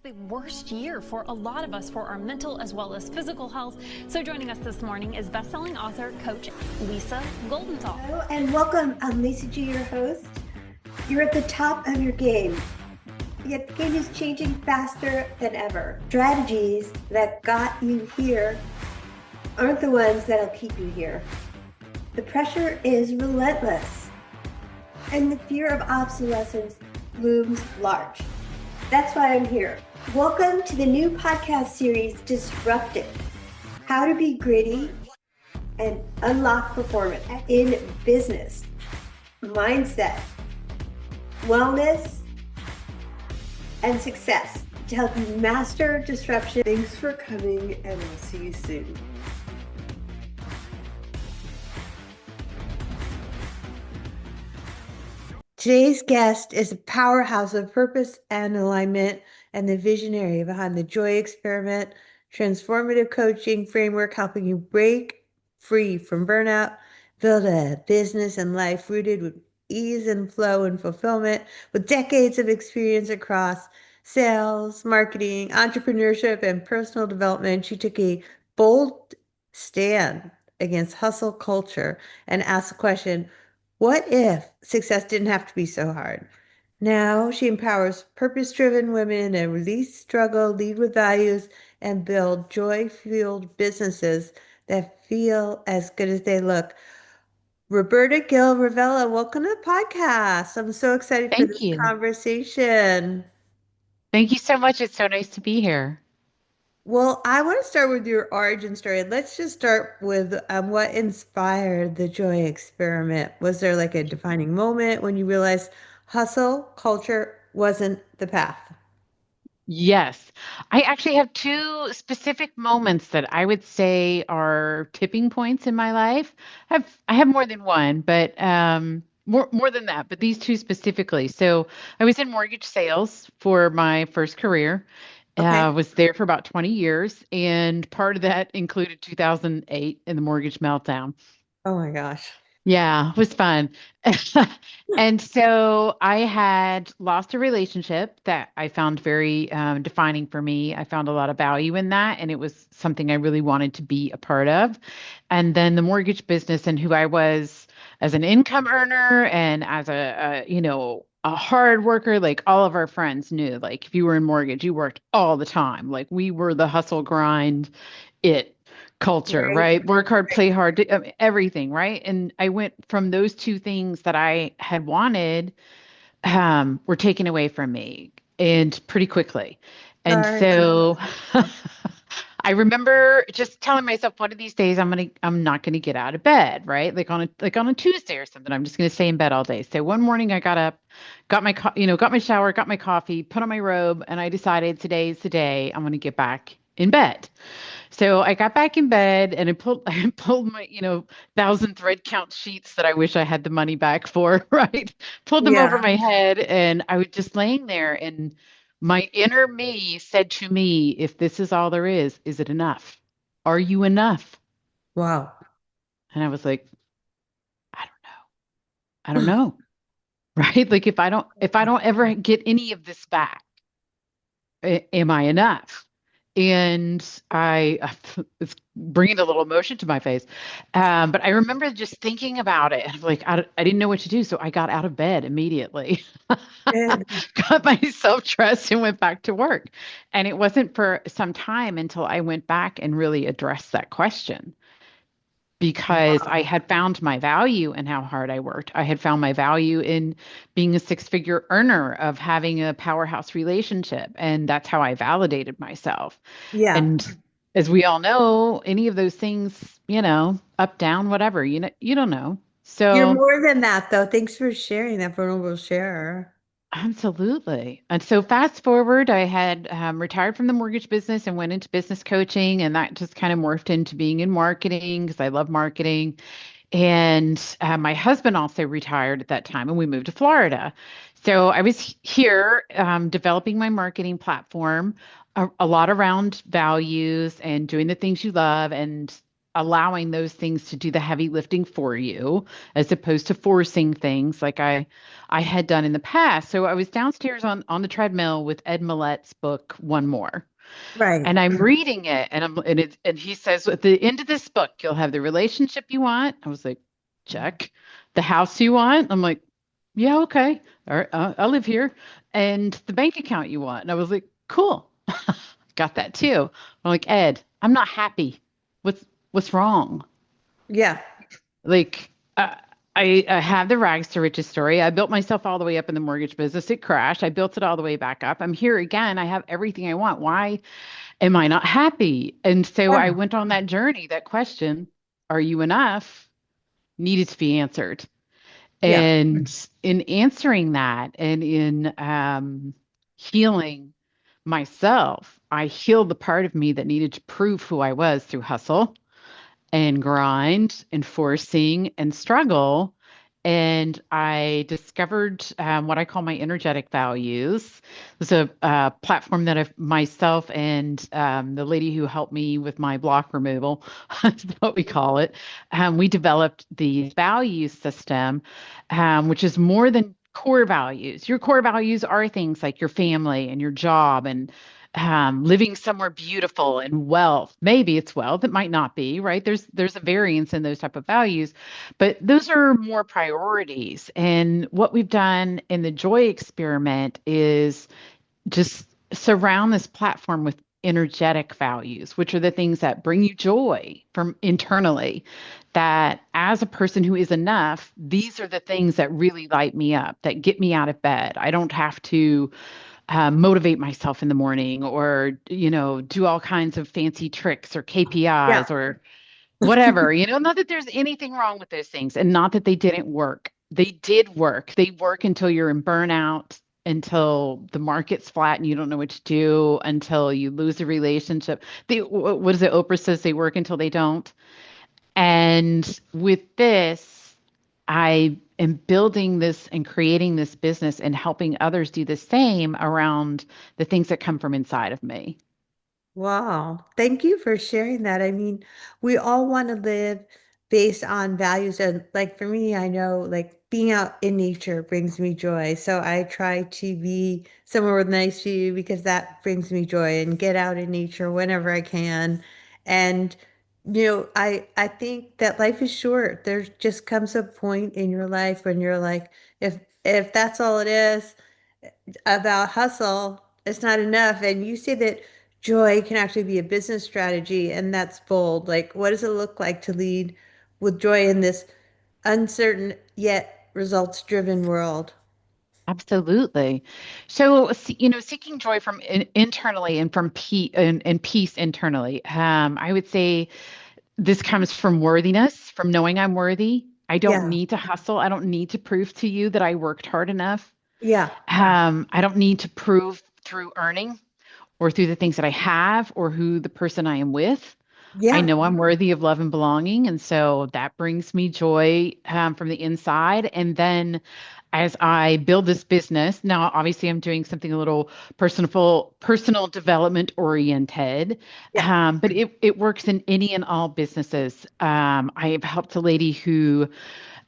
The worst year for a lot of us for our mental as well as physical health. So joining us this morning is best-selling author, coach Lisa Goldenthal. Hello and welcome. I'm Lisa G, your host. You're at the top of your game, yet the game is changing faster than ever. Strategies that got you here aren't the ones that'll keep you here. The pressure is relentless, and the fear of obsolescence looms large. That's why I'm here. Welcome to the new podcast series, Disrupted: How to Be Gritty and Unlock Performance in Business, Mindset, Wellness, and Success to help you master disruption. Thanks for coming, and I'll see you soon. Today's guest is a powerhouse of purpose and alignment and the visionary behind the Joy Experiment, transformative coaching framework helping you break free from burnout, build a business and life rooted with ease and flow and fulfillment. With decades of experience across sales, marketing, entrepreneurship, and personal development, she took a bold stand against hustle culture and asked the question, what if success didn't have to be so hard? Now she empowers purpose-driven women to release struggle, lead with values, and build joy-fueled businesses that feel as good as they look. Roberta Gill Ravella, welcome to the podcast. I'm so excited for this conversation. Thank you so much. It's so nice to be here. Well, I want to start with your origin story. Let's just start with what inspired the Joy Experiment. Was there like a defining moment when you realized hustle culture wasn't the path? Yes, I actually have two specific moments that I would say are tipping points in my life. I have more than one, but more than that, but these two specifically. So I was in mortgage sales for my first career. Okay. Was there for about 20 years, and part of that included 2008 and the mortgage meltdown. Oh my gosh. Yeah, it was fun. And so I had lost a relationship that I found very defining for me. I found a lot of value in that, and it was something I really wanted to be a part of. And then the mortgage business and who I was as an income earner and as a hard worker, like all of our friends knew, like if you were in mortgage, you worked all the time. Like we were the hustle grind, it culture, right? Work hard, play hard, everything, right? And I went from those two things that I had wanted, were taken away from me and pretty quickly. And so I remember just telling myself, one of these days I'm not gonna get out of bed, right? Like on a Tuesday or something, I'm just gonna stay in bed all day. So one morning I got up, got my shower, got my coffee, put on my robe, and I decided today is the day I'm gonna get back in bed. So I got back in bed and I pulled my, 1,000 thread count sheets that I wish I had the money back for, right? Pulled them over my head, and I was just laying there, and my inner me said to me, if this is all there is it enough? Are you enough? Wow. And I was like, I don't know. Right? Like if I don't ever get any of this back, am I enough? And it's bringing a little emotion to my face. But I remember just thinking about it. And like, I didn't know what to do. So I got out of bed immediately, got myself dressed and went back to work. And it wasn't for some time until I went back and really addressed that question, because I had found my value in how hard I worked. I had found my value in being a six-figure earner, of having a powerhouse relationship. And that's how I validated myself. Yeah. And as we all know, any of those things, up, down, whatever, you don't know. So you're more than that, though. Thanks for sharing that vulnerable share. Absolutely. And so fast forward, I had retired from the mortgage business and went into business coaching, and that just kind of morphed into being in marketing because I love marketing. And my husband also retired at that time, and we moved to Florida. So I was here developing my marketing platform, a lot around values and doing the things you love. And allowing those things to do the heavy lifting for you as opposed to forcing things like I had done in the past. So I was downstairs on the treadmill with Ed Millett's book, One More. Right. And I'm reading it, and he says at the end of this book, you'll have the relationship you want. I was like, check. The house you want. I'm like, yeah, okay. All right, I'll live here. And the bank account you want. And I was like, cool. Got that too. I'm like, Ed, I'm not happy. What's wrong? Yeah. Like, I have the rags to riches story. I built myself all the way up in the mortgage business. It crashed. I built it all the way back up. I'm here again. I have everything I want. Why am I not happy? And so I Yeah. went on that journey. That question, are you enough, needed to be answered. Yeah. And in answering that and in healing myself, I healed the part of me that needed to prove who I was through hustle and grind and forcing and struggle. And I discovered what I call my energetic values. It's a platform that I've myself and the lady who helped me with my block removal, that's what we call it. We developed the value system, which is more than core values. Your core values are things like your family and your job and living somewhere beautiful and wealth. Maybe it's wealth. It might not be, right? There's a variance in those type of values, but those are more priorities. And what we've done in the joy experiment is just surround this platform with energetic values, which are the things that bring you joy from internally. That as a person who is enough, these are the things that really light me up, that get me out of bed. I don't have to motivate myself in the morning or, do all kinds of fancy tricks or Yeah. KPIs or whatever, not that there's anything wrong with those things and not that they didn't work. They did work. They work until you're in burnout, until the market's flat and you don't know what to do, until you lose a relationship. What is it? Oprah says they work until they don't. And with this, I am building this and creating this business and helping others do the same around the things that come from inside of me. Wow. Thank you for sharing that. I mean, we all want to live based on values. And like for me, I know like being out in nature brings me joy. So I try to be somewhere with nice view because that brings me joy and get out in nature whenever I can. And I think that life is short. There just comes a point in your life when you're like, if that's all it is about hustle, it's not enough. And you say that joy can actually be a business strategy, and that's bold. Like, what does it look like to lead with joy in this uncertain yet results-driven world? Absolutely. So, seeking joy from internally and from and peace internally. I would say this comes from worthiness, from knowing I'm worthy. I don't Yeah, need to hustle. I don't need to prove to you that I worked hard enough. yeah, I don't need to prove through earning or through the things that I have or who the person I am with. I yeah, know I'm worthy of love and belonging. And so that brings me joy from the inside. And then as I build this business, now obviously I'm doing something a little personal development oriented, yeah, but it works in any and all businesses. I have helped a lady who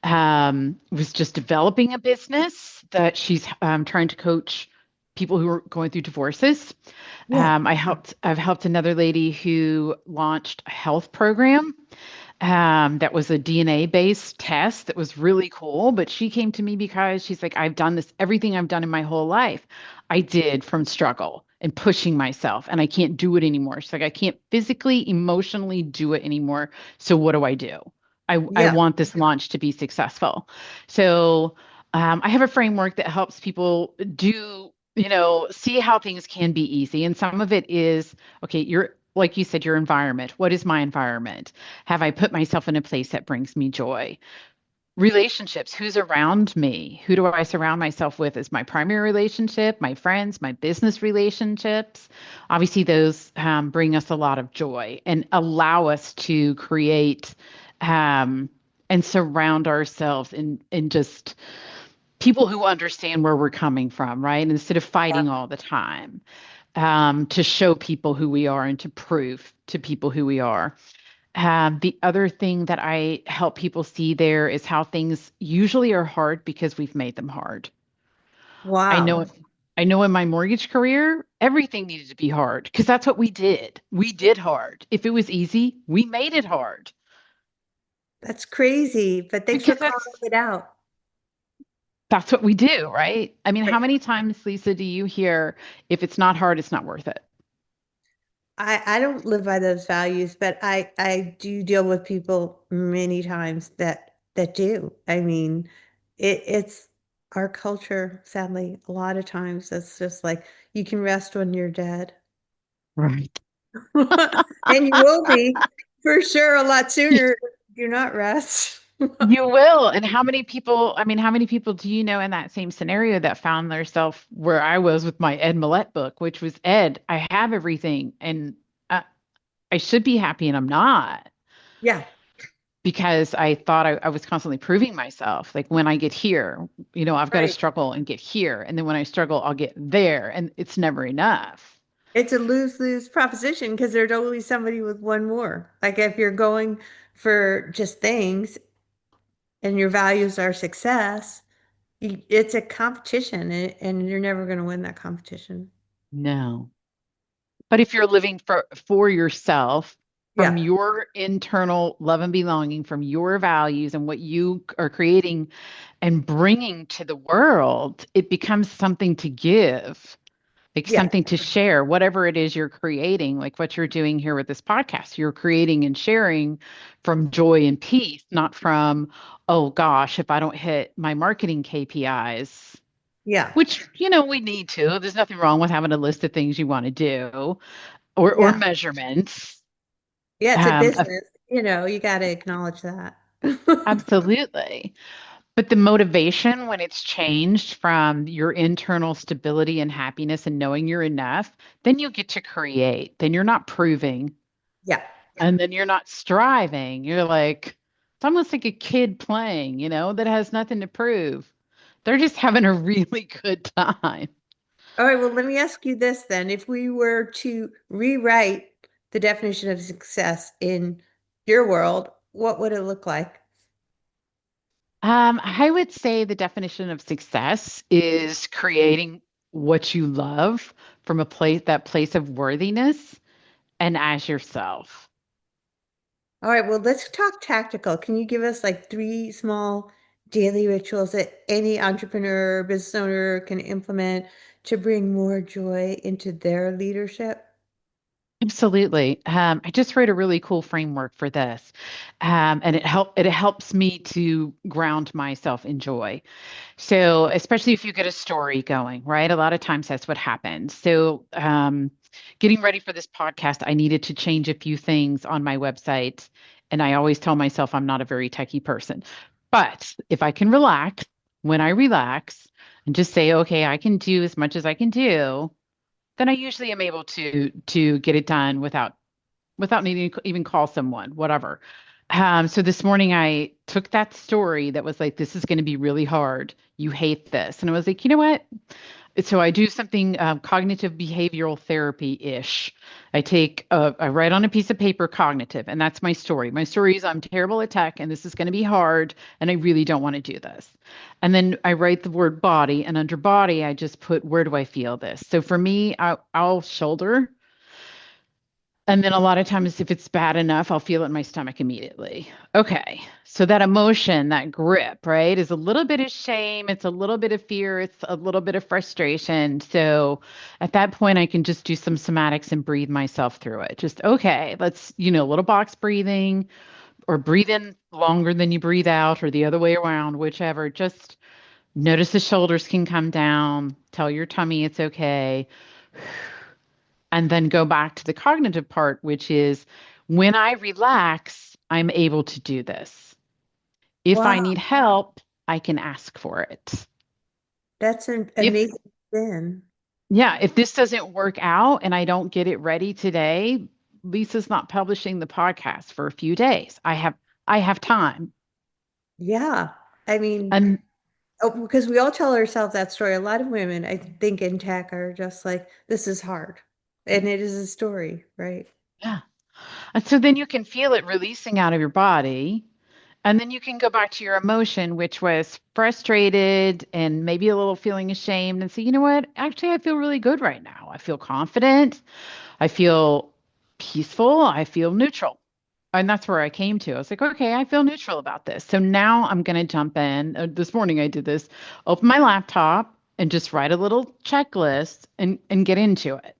was just developing a business that she's trying to coach people who are going through divorces. yeah, I've helped another lady who launched a health program that was a DNA based test that was really cool. But she came to me because she's like, I've done this, everything I've done in my whole life, I did from struggle and pushing myself, and I can't do it anymore. She's like, I can't physically, emotionally do it anymore. So what do I do? I yeah, want this launch to be successful. So I have a framework that helps people do, see how things can be easy. And some of it is, okay, you're like you said, your environment. What is my environment? Have I put myself in a place that brings me joy? Relationships, who's around me? Who do I surround myself with as my primary relationship, my friends, my business relationships? Obviously, those bring us a lot of joy and allow us to create um, and surround ourselves in just people who understand where we're coming from, right? Instead of yeah. fighting all the time, to show people who we are and to prove to people who we are. The other thing that I help people see there is how things usually are hard because we've made them hard. I know Wow. I know in my mortgage career, everything needed to be hard because that's what we did. We did hard. If it was easy, we made it hard That's crazy. But thanks for because calling it out. that's what we do, right? I mean, how Right. many times, Lisa, do you hear if it's not hard, it's not worth it? I don't live by those values, but I do deal with people many times that do. I mean, it's our culture, sadly, a lot of times it's just like you can rest when you're dead. Right. And you will be for sure a lot sooner if you do not rest. You will. And how many people, I mean, how many people do you know in that same scenario that found themselves where I was with my Ed Millett book, which was Ed, I have everything and I should be happy and I'm not Yeah, because I thought I was constantly proving myself. Like when I get here, I've got to right. struggle and get here. And then when I struggle, I'll get there. And it's never enough. It's a lose-lose proposition because there's always somebody with one more. Like if you're going for just things and your values are success, it's a competition and you're never going to win that competition. No. But if you're living for yourself, from Yeah, your internal love and belonging, from your values and what you are creating and bringing to the world, it becomes something to give, like yeah, something to share, whatever it is you're creating, like what you're doing here with this podcast. You're creating and sharing from joy and peace, not from, oh gosh, if I don't hit my marketing KPIs, yeah, which, we need to. There's nothing wrong with having a list of things you want to do or yeah. measurements. Yeah, it's a Um, uh, business. You got to acknowledge that. Absolutely. But the motivation, when it's changed from your internal stability and happiness and knowing you're enough, then you get to create. Then you're not proving Yeah. and then you're not striving. You're like, it's almost like a kid playing, that has nothing to prove. They're just having a really good time. All right, well, let me ask you this then. If we were to rewrite the definition of success in your world, what would it look like? I would say the definition of success is creating what you love from that place of worthiness and as yourself. All right, well, let's talk tactical. Can you give us like three small daily rituals that any entrepreneur, business owner can implement to bring more joy into their leadership? Absolutely. I just wrote a really cool framework for this, and it helps me to ground myself in joy. So, especially if you get a story going, right? A lot of times that's what happens. So, getting ready for this podcast, I needed to change a few things on my website. And I always tell myself I'm not a very techie person. But if I can relax, when I relax and just say, okay, I can do as much as I can do, then I usually am able to get it done without needing to even call someone, whatever. So this morning I took that story that was like, this is going to be really hard. You hate this. And I was like, you know what? So I do something cognitive behavioral therapy-ish. I write on a piece of paper cognitive, and that's my story. My story is I'm terrible at tech, and this is going to be hard, and I really don't want to do this. And then I write the word body, and under body, I just put where do I feel this? So for me, I'll shoulder. And then a lot of times, if it's bad enough, I'll feel it in my stomach immediately. Okay. So that emotion, that grip, right, is a little bit of shame. It's a little bit of fear. It's a little bit of frustration. So at that point, I can just do some somatics and breathe myself through it. Just, okay, let's, a little box breathing or breathe in longer than you breathe out or the other way around, whichever. Just notice the shoulders can come down. Tell your tummy it's okay, and then go back to the cognitive part, which is when I relax, I'm able to do this. If I Wow, need help, I can ask for it. that's an If, amazing spin. yeah, if this doesn't work out and I don't get it ready today, Lisa's not publishing the podcast for a few days. I have time. Yeah. I mean, And oh, because we all tell ourselves that story. A lot of women, I think, in tech are just like, this is hard. And it is a story, right? yeah. And so then you can feel it releasing out of your body. And then you can go back to your emotion, which was frustrated and maybe a little feeling ashamed, and say, you know what? Actually, I feel really good right now. I feel confident. I feel peaceful. I feel neutral. And that's where I came to. I was like, okay, I feel neutral about this. So now I'm going to jump in. This morning I did this, open my laptop and just write a little checklist and get into it.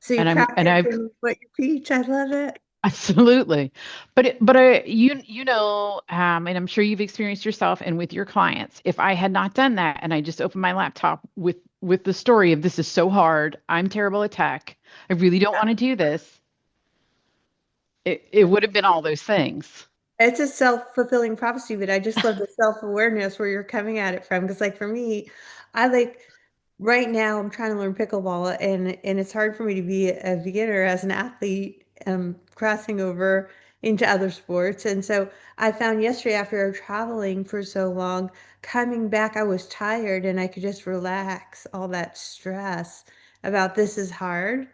So you And I've practicing what you preach. I love it. absolutely. And I'm sure you've experienced yourself and with your clients. If I had not done that and I just opened my laptop with the story of this is so hard, I'm terrible at tech, I really don't want to do this, it would have been all those things. It's a self-fulfilling prophecy, but I just love the self-awareness where you're coming at it from. Because like for me, I like right now I'm trying to learn pickleball and it's hard for me to be a beginner as an athlete crossing over into other sports. And so I found yesterday after traveling for so long, coming back, I was tired and I could just relax all that stress about this is hard.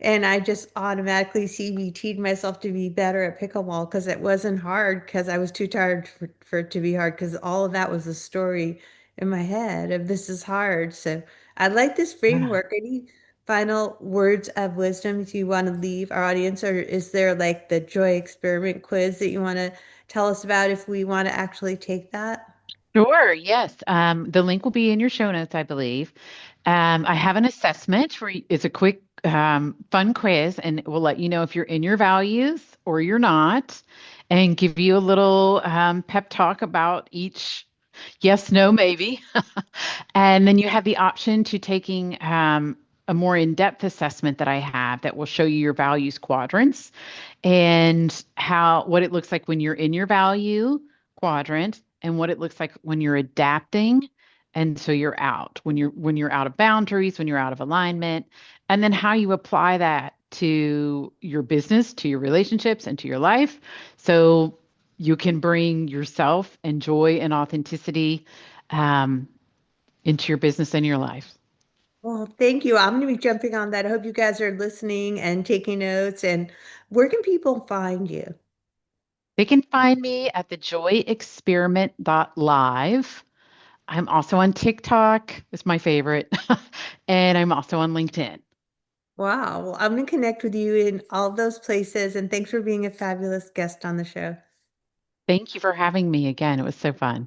And I just automatically CBT'd myself to be better at pickleball because it wasn't hard because I was too tired for it to be hard because all of that was a story in my head of this is hard. So I like this Yeah. framework. Any final words of wisdom do you want to leave our audience, or is there like the joy experiment quiz that you want to tell us about if we want to actually take that? Sure, yes. The link will be in your show notes, I believe. I have an assessment it's a quick, fun quiz, and it will let you know if you're in your values or you're not, and give you a little pep talk about each yes, no, maybe. And then you have the option to taking a more in-depth assessment that I have that will show you your values quadrants and what it looks like when you're in your value quadrant and what it looks like when you're adapting and so you're out when you're out of boundaries, when you're out of alignment, and then how you apply that to your business, to your relationships, and to your life, so you can bring yourself and joy and authenticity um, into your business and your life. Well, thank you. I'm going to be jumping on that. I hope you guys are listening and taking notes. And where can people find you? They can find me at thejoyexperiment.live. I'm also on TikTok, it's my favorite. And I'm also on LinkedIn. Wow. Well, I'm going to connect with you in all those places. And thanks for being a fabulous guest on the show. Thank you for having me again. It was so fun.